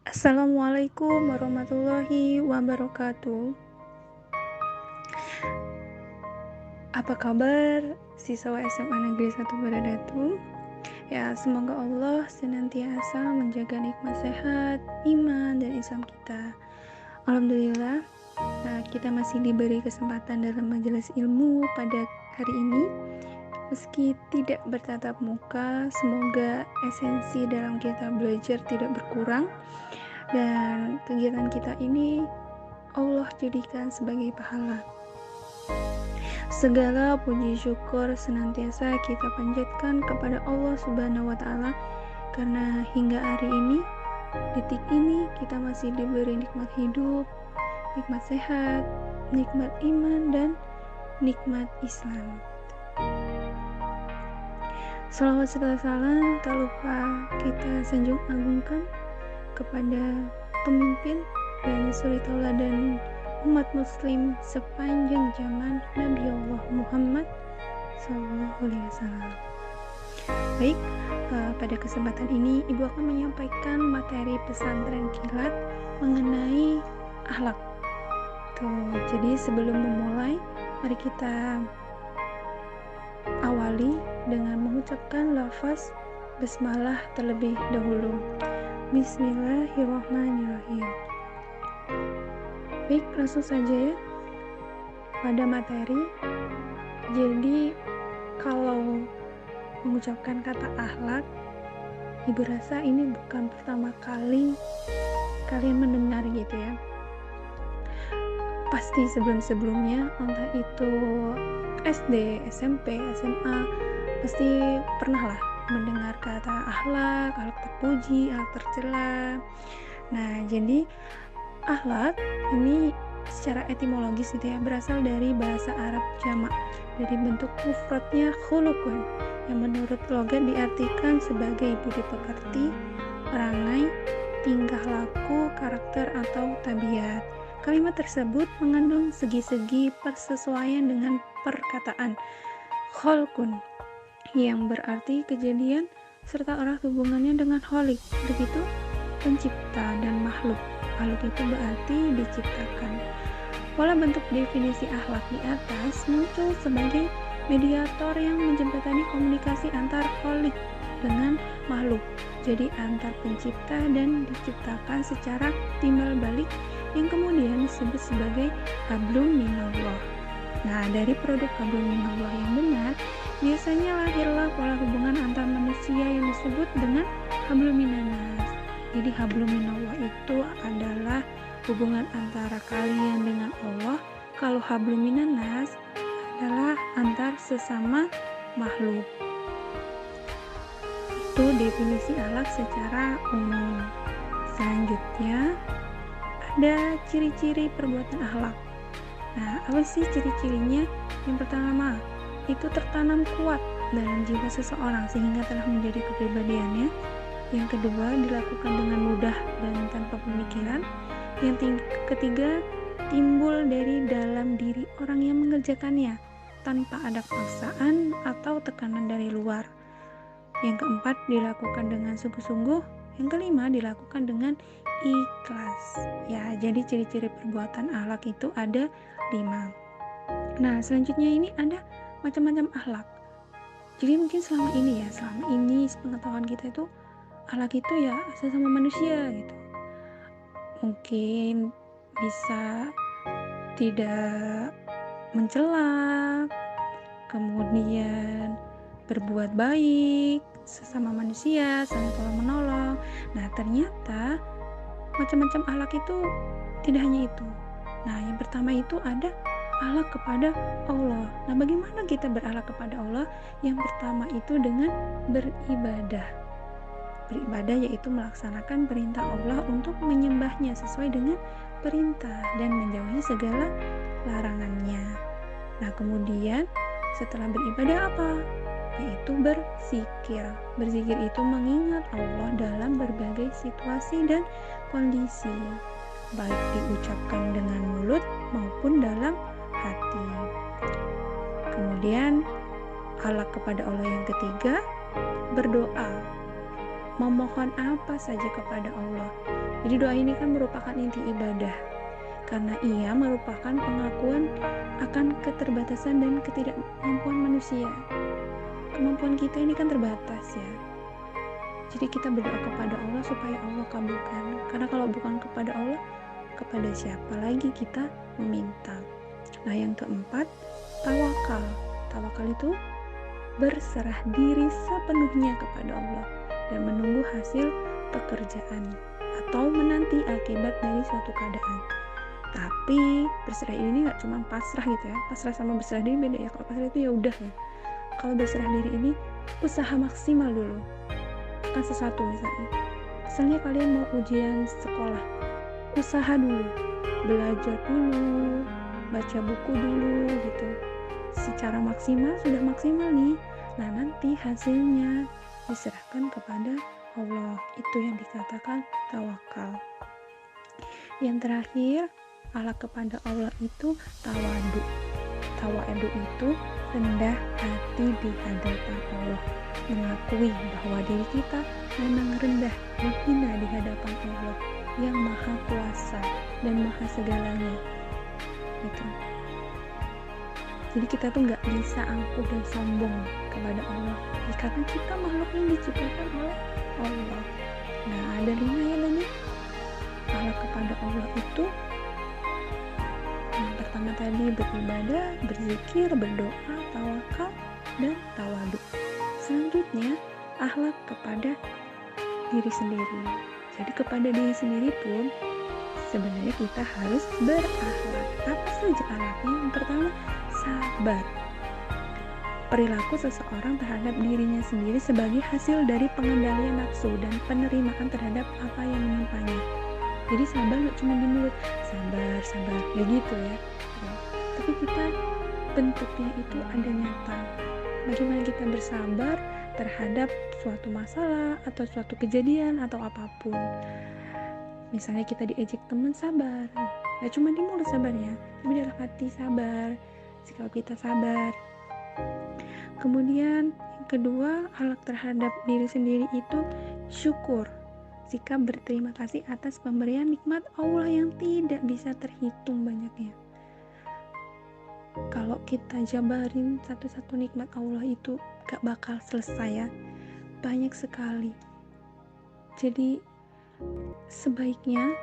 Assalamualaikum warahmatullahi wabarakatuh. Apa kabar siswa SMA Negeri 1 Baradatu? Ya, semoga Allah senantiasa menjaga nikmat sehat, iman, dan Islam kita. Alhamdulillah, kita masih diberi kesempatan dalam majelis ilmu pada hari ini. Meski tidak bertatap muka, semoga esensi dalam kita belajar tidak berkurang. Dan kegiatan kita ini Allah jadikan sebagai pahala. Segala puji syukur senantiasa kita panjatkan kepada Allah Subhanahu wa Ta'ala, karena hingga hari ini, detik ini, kita masih diberi nikmat hidup, nikmat sehat, nikmat iman, dan nikmat Islam. Salawat serta salam tak lupa kita sanjung agungkan kepada pemimpin dan suri tauladan umat muslim sepanjang zaman Nabi Allah Muhammad SAW. Baik, pada kesempatan ini Ibu akan menyampaikan materi pesantren kilat mengenai akhlak. Jadi sebelum memulai, mari kita awali dengan mengucapkan lafaz basmalah terlebih dahulu. Bismillahirrahmanirrahim. Baik, langsung saja ya pada materi. Jadi kalau mengucapkan kata akhlak, Ibu rasa ini bukan pertama kali kalian mendengar gitu ya. Pasti sebelum-sebelumnya, entah itu SD, SMP, SMA, pasti pernah lah mendengar kata akhlak terpuji, akhlak tercela. Nah, jadi akhlak ini secara etimologis gitu ya, berasal dari bahasa Arab jamak, dari bentuk mufradnya khuluqun, yang menurut logat diartikan sebagai budi pekerti, perangai, tingkah laku, karakter atau tabiat. Kalimat tersebut mengandung segi-segi persesuaian dengan perkataan khulqun, yang berarti kejadian serta erat hubungannya dengan kholik, begitu pencipta dan makhluk. Makhluk itu berarti diciptakan. Pola bentuk definisi akhlak di atas muncul sebagai mediator yang menjembatani komunikasi antar kholik dengan makhluk. Jadi antar pencipta dan diciptakan secara timbal balik, yang kemudian disebut sebagai hablum minallah. Nah, dari produk hablum minallah yang benar, biasanya lahirlah pola hubungan antar manusia yang disebut dengan hablum minanas. Jadi hablum minallah itu adalah hubungan antara kalian dengan Allah. Kalau hablum minanas adalah antar sesama makhluk. Itu definisi akhlak secara umum. Selanjutnya ada ciri-ciri perbuatan akhlak. Nah, apa sih ciri-cirinya? Yang pertama, itu tertanam kuat dalam jiwa seseorang sehingga telah menjadi kepribadiannya. Yang kedua, dilakukan dengan mudah dan tanpa pemikiran. Yang ketiga, timbul dari dalam diri orang yang mengerjakannya tanpa ada paksaan atau tekanan dari luar. Yang keempat, dilakukan dengan sungguh-sungguh. Yang kelima, dilakukan dengan ikhlas. Ya, jadi ciri-ciri perbuatan akhlak itu ada 5. Nah, selanjutnya ini ada macam-macam akhlak. Jadi mungkin selama ini sepengetahuan kita itu akhlak itu ya sesama manusia gitu. Mungkin bisa tidak mencela, kemudian berbuat baik sesama manusia, saling tolong menolong. Nah, ternyata macam-macam akhlak itu tidak hanya itu. Nah, yang pertama itu ada akhlak kepada Allah. Nah, bagaimana kita berakhlak kepada Allah? Yang pertama itu dengan beribadah. Beribadah yaitu melaksanakan perintah Allah untuk menyembahnya sesuai dengan perintah dan menjauhi segala larangannya. Nah, kemudian setelah beribadah apa? Yaitu berzikir. Berzikir itu mengingat Allah dalam berbagai situasi dan kondisi, baik diucapkan dengan mulut maupun dalam hati. Kemudian akhlak kepada Allah yang ketiga, berdoa. Memohon apa saja kepada Allah, Jadi doa ini kan merupakan inti ibadah, karena ia merupakan pengakuan akan keterbatasan dan ketidakmampuan manusia. Kemampuan kita ini kan terbatas ya. Jadi kita berdoa kepada Allah supaya Allah kabulkan. Karena kalau bukan kepada Allah, kepada siapa lagi kita meminta? Nah, yang keempat, tawakal. Tawakal itu berserah diri sepenuhnya kepada Allah dan menunggu hasil pekerjaan atau menanti akibat dari suatu keadaan. Tapi berserah diri ini nggak cuma pasrah gitu ya. Pasrah sama berserah diri beda ya. Kalau pasrah itu ya udah ya. Kalau berserah diri ini usaha maksimal dulu. Kan sesuatu misalnya kalian mau ujian sekolah, usaha dulu, belajar dulu, baca buku dulu gitu. Secara maksimal, sudah maksimal nih. Nah, nanti hasilnya diserahkan kepada Allah. Itu yang dikatakan tawakal. Yang terakhir, akhlak kepada Allah itu tawadu. Tawadu itu rendah hati di hadapan Allah, mengakui bahwa diri kita memang rendah dan hina di hadapan Allah yang maha kuasa dan maha segalanya. Gitu. Jadi kita tuh nggak bisa angkuh dan sombong kepada Allah, karena kita makhluk yang diciptakan oleh Allah. Nah, ada 5 ya banyak. Akhlak kepada Allah itu yang pertama tadi beribadah, berzikir, berdoa, tawakal, dan tawadu. Selanjutnya, akhlak kepada diri sendiri. Jadi kepada diri sendiri pun sebenarnya kita harus berakhlak. Apa saja akhlaknya? Yang pertama, sabar. Perilaku seseorang terhadap dirinya sendiri sebagai hasil dari pengendalian nafsu dan penerimaan terhadap apa yang menimpanya. Jadi sabar nggak cuma di mulut, sabar, ya gitu ya. Tapi kita bentuknya itu ada nyata. Bagaimana kita bersabar terhadap suatu masalah atau suatu kejadian atau apapun. Misalnya kita diejek teman, sabar. Nggak cuma di mulut sabarnya, tapi dalam hati sabar. Sikap kita sabar. Kemudian yang kedua, akhlak terhadap diri sendiri itu syukur. Sikap berterima kasih atas pemberian nikmat Allah yang tidak bisa terhitung banyaknya. Kalau kita jabarin satu-satu nikmat Allah itu gak bakal selesai ya. Banyak sekali. Jadi sebaiknya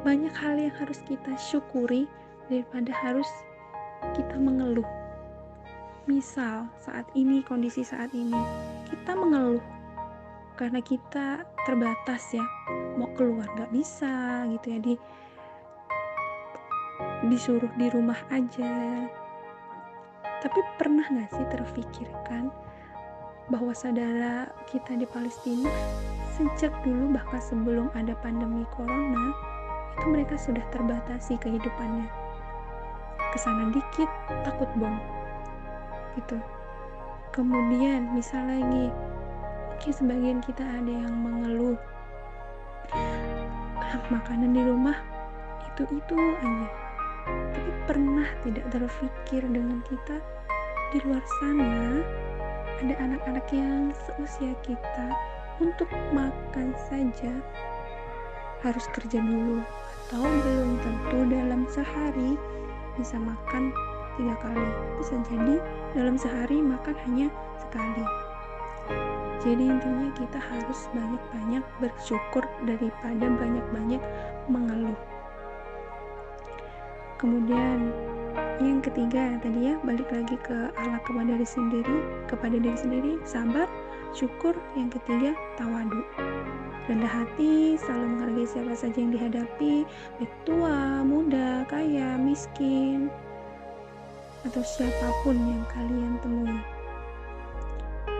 banyak hal yang harus kita syukuri daripada harus kita mengeluh. Misal saat ini, kondisi saat ini kita mengeluh karena kita terbatas ya, mau keluar gak bisa gitu ya, disuruh di rumah aja. Tapi pernah gak sih terfikirkan bahwa saudara kita di Palestina sejak dulu, bahkan sebelum ada pandemi corona, itu mereka sudah terbatasi kehidupannya. Kesana dikit takut bom gitu. Kemudian misal lagi, mungkin sebagian kita ada yang mengeluh makanan di rumah itu aja. Tapi pernah tidak terfikir dengan kita di luar sana ada anak-anak yang seusia kita untuk makan saja harus kerja dulu, atau belum tentu dalam sehari bisa makan 3 kali, bisa jadi dalam sehari makan hanya sekali. Jadi intinya kita harus banyak-banyak bersyukur daripada banyak-banyak mengeluh. Kemudian yang ketiga tadi ya, balik lagi ke akhlak kepada diri sendiri, sabar, syukur. Yang ketiga, tawadu. Rendah hati, selalu menghargai siapa saja yang dihadapi, baik tua, muda, kaya, miskin, atau siapapun yang kalian temui.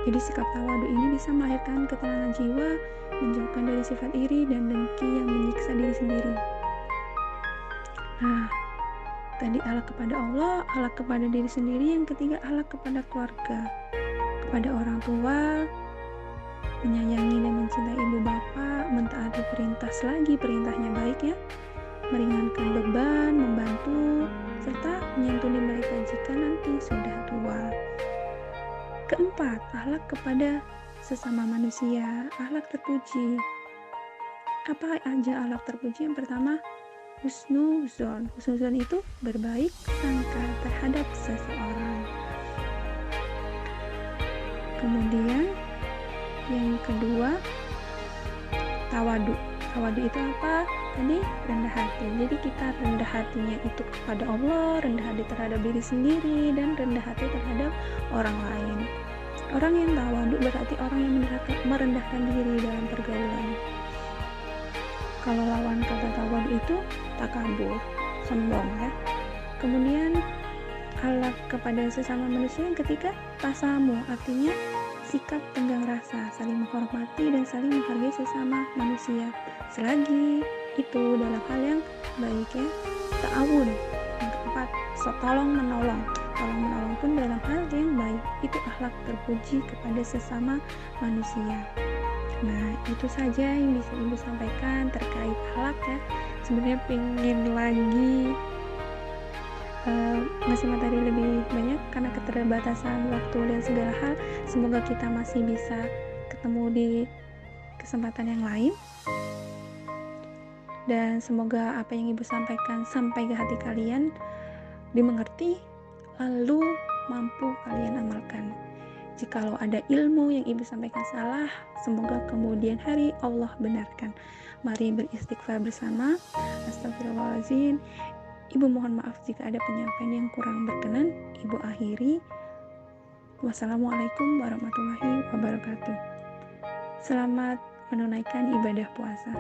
Jadi sikap tawadu ini bisa melahirkan ketenangan jiwa, menjauhkan dari sifat iri dan dengki yang menyiksa diri sendiri. Nah, tadi akhlak kepada Allah, akhlak kepada diri sendiri. Yang ketiga, akhlak kepada keluarga, kepada orang tua, menyayangi dan mencintai ibu bapak, mentaati perintahnya baik ya, meringankan beban, membantu, serta menyantuni mereka jika nanti sudah tua. Keempat, akhlak kepada sesama manusia, akhlak terpuji. Apa aja akhlak terpuji? Yang pertama, husnuzon. Husnuzon itu berbaik sangka terhadap seseorang. Kemudian yang kedua, tawadu. Tawadu itu apa? Tadi rendah hati. Jadi kita rendah hatinya itu kepada Allah, rendah hati terhadap diri sendiri, dan rendah hati terhadap orang lain. Orang yang tawadu berarti orang yang merendahkan diri dalam pergaulan. Kalau lawan kata tawadu itu takabur, sombong ya. Kemudian akhlak kepada sesama manusia yang ketiga, tasamu, artinya sikap tenggang rasa, saling menghormati dan saling menghargai sesama manusia. Selagi itu dalam hal yang baik ya. Ta'awun, yang keempat, tolong menolong pun dalam hal yang baik. Itu akhlak terpuji kepada sesama manusia. Nah, itu saja yang bisa Ibu sampaikan terkait akhlak ya. Sebenarnya pengen lagi ngasih materi lebih banyak karena keterbatasan waktu dan segala hal. Semoga kita masih bisa ketemu di kesempatan yang lain, dan semoga apa yang Ibu sampaikan sampai ke hati kalian, dimengerti, lalu mampu kalian amalkan. Jikalau ada ilmu yang Ibu sampaikan salah, semoga kemudian hari Allah benarkan. Mari beristighfar bersama. Astagfirullahaladzim. Ibu mohon maaf jika ada penyampaian yang kurang berkenan. Ibu akhiri. Wassalamualaikum warahmatullahi wabarakatuh. Selamat menunaikan ibadah puasa.